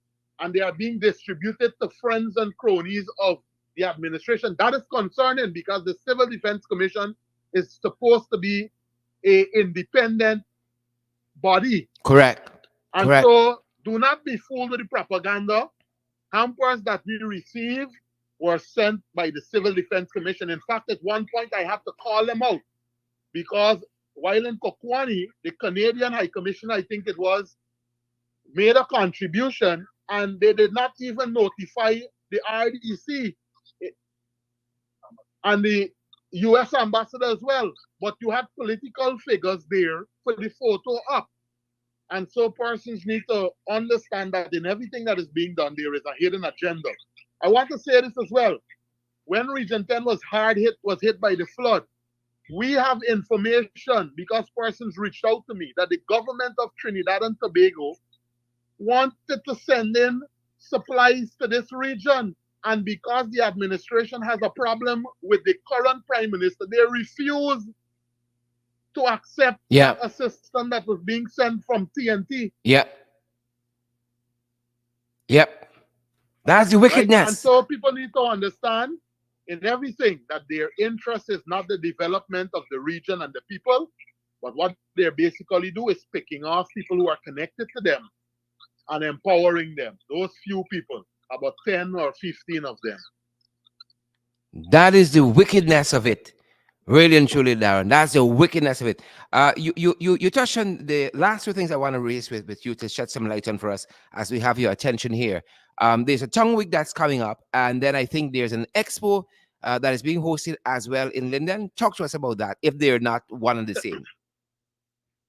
and they are being distributed to friends and cronies of the administration. That is concerning because the Civil Defense Commission is supposed to be a independent body. Correct. And Correct. so do not be fooled with the propaganda. Hampers that we received were sent by the Civil Defense Commission. In fact, at one point I have to call them out because while in Kokwani, the Canadian High Commissioner, I think it was, made a contribution and they did not even notify the RDC and the US ambassador as well. But you had political figures there for the photo up. And so persons need to understand that in everything that is being done, there is a hidden agenda. I want to say this as well. When Region 10 was hit by the flood, we have information because persons reached out to me that the government of Trinidad and Tobago wanted to send in supplies to this region. And because the administration has a problem with the current prime minister, they refused to accept Yeah. that assistance that was being sent from TNT. Yep. Yep. That's the Right? And wickedness. so people need to understand in everything that their interest is not the development of the region and the people, but what they basically do is picking off people who are connected to them and empowering them. Those few people, about 10 or 15 of them. That is the wickedness of it. Really and truly, Darren. That's the wickedness of it. You touched on the last two things I want to raise with you to shed some light on for us as we have your attention here. There's a tongue week that's coming up, and then I think there's an expo that is being hosted as well in Linden. Talk to us about that if they're not one and the same.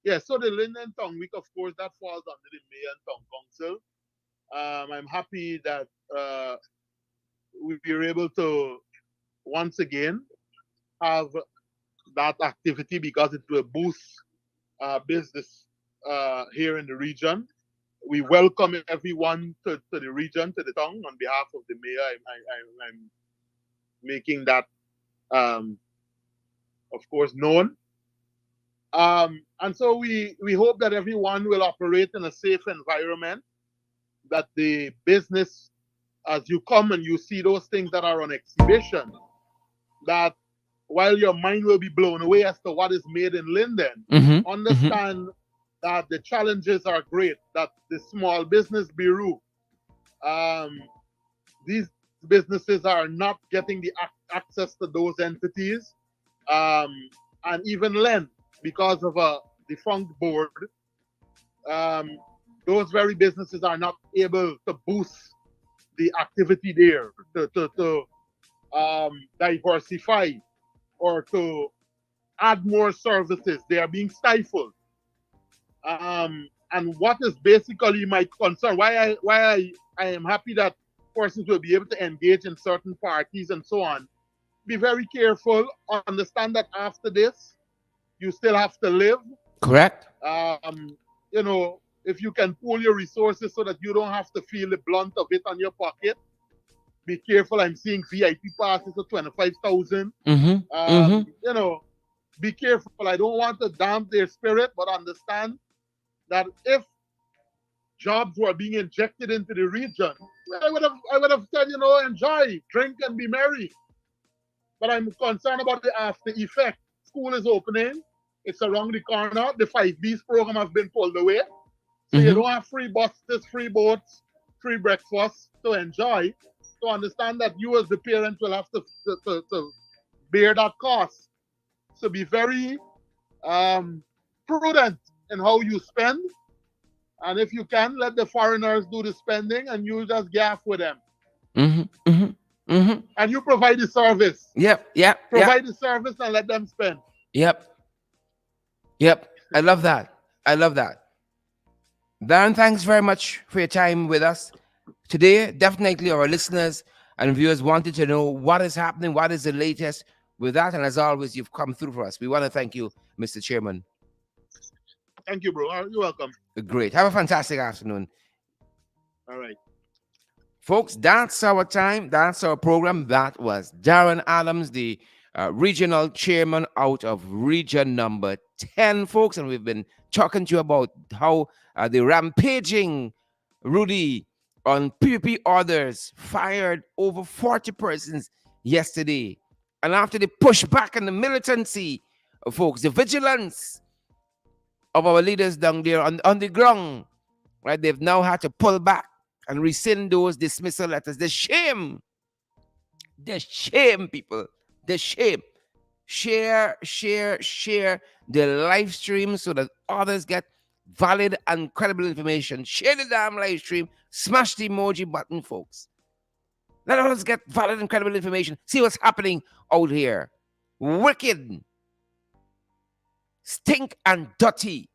Yeah, so the Linden Tongue Week, of course, that falls under the Mayor and Tongue Council. I'm happy that we were able to once again have that activity because it will boost business here in the region. We welcome everyone to the region, to the tongue. On behalf of the mayor, I'm making that, of course, known. And so we hope that everyone will operate in a safe environment, that the business, as you come and you see those things that are on exhibition, that while your mind will be blown away as to what is made in Linden, Mm-hmm. understand that the challenges are great, that the Small Business Bureau, these businesses are not getting the access to those entities, and even lend because of a defunct board. Those very businesses are not able to boost the activity there, to diversify or to add more services. They are being stifled. And what is basically my concern, why I am happy that persons will be able to engage in certain parties and so on. Be very careful. Understand that after this, you still have to live. Correct. If you can pool your resources so that you don't have to feel the blunt of it on your pocket, be careful. I'm seeing VIP passes of 25,000. Mm-hmm. Mm-hmm. Be careful. I don't want to damp their spirit, but understand that if jobs were being injected into the region, I would have said, enjoy, drink and be merry. But I'm concerned about the after effect. School is opening. It's around the corner. The 5Bs program has been pulled away. So you Mm-hmm. don't have free buses, free boats, free breakfast to enjoy. So understand that you as the parent will have to bear that cost. So be very um, prudent in how you spend. And if you can, let the foreigners do the spending and you just gaff with them. Mm-hmm. Mm-hmm. Mm-hmm. And you provide the service. Yep. Yep. Yep. Provide the service and let them spend. Yep. Yep. I love that. I love that. Darren, thanks very much for your time with us today. Definitely our listeners and viewers wanted to know what is happening, what is the latest with that. And as always, you've come through for us. We want to thank you, Mr. Chairman. Thank you, bro. You're welcome. Great. Have a fantastic afternoon. All right. Folks, that's our time. That's our program. That was Darren Adams, the regional chairman out of region number 10, folks. And we've been talking to you about how the rampaging Rudy on PPP orders fired over 40 persons yesterday. And after the pushback and the militancy, folks, the vigilance of our leaders down there on the ground, right? They've now had to pull back and rescind those dismissal letters. The shame, people, the shame. Share the live stream so that others get valid and credible information. Share the damn live stream. Smash the emoji button, folks. Let others get valid and credible information. See what's happening out here. Wicked, stink, and dirty.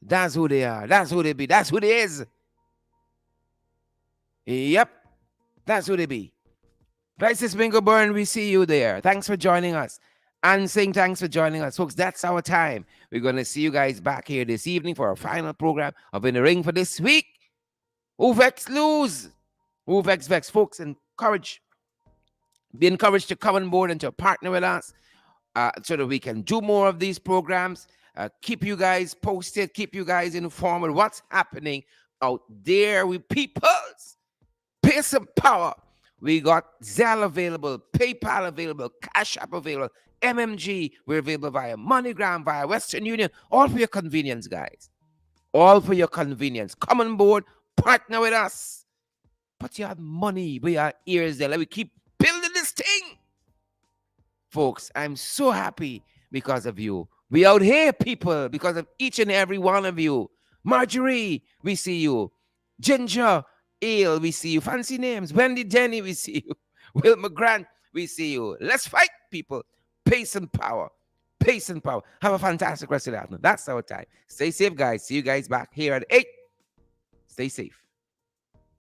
That's who they are. That's who they be. That's who they is. Yep, that's who they be. Crisis Bingo Burn, we see you there. Thanks for joining us. And saying thanks for joining us. Folks, that's our time. We're going to see you guys back here this evening for our final program of In the Ring for this week. Who vex lose? Who vex vex? Folks, be encouraged to come on board and to partner with us so that we can do more of these programs. Keep you guys posted, keep you guys informed with what's happening out there with peoples. Pay some power. We got Zelle available, PayPal available, Cash App available, MMG. We're available via MoneyGram, via Western Union. All for your convenience, guys. All for your convenience. Come on board, partner with us. Put your money where your ears there. Let me keep building this thing. Folks, I'm so happy because of you. We out here, people, because of each and every one of you. Marjorie, we see you. Ginger Ale, we see you. Fancy names. Wendy Jenny, we see you. Wilma Grant, we see you. Let's fight, people. Pace and power. Pace and power. Have a fantastic rest of the afternoon. That's our time. Stay safe, guys. See you guys back here at 8. Stay safe.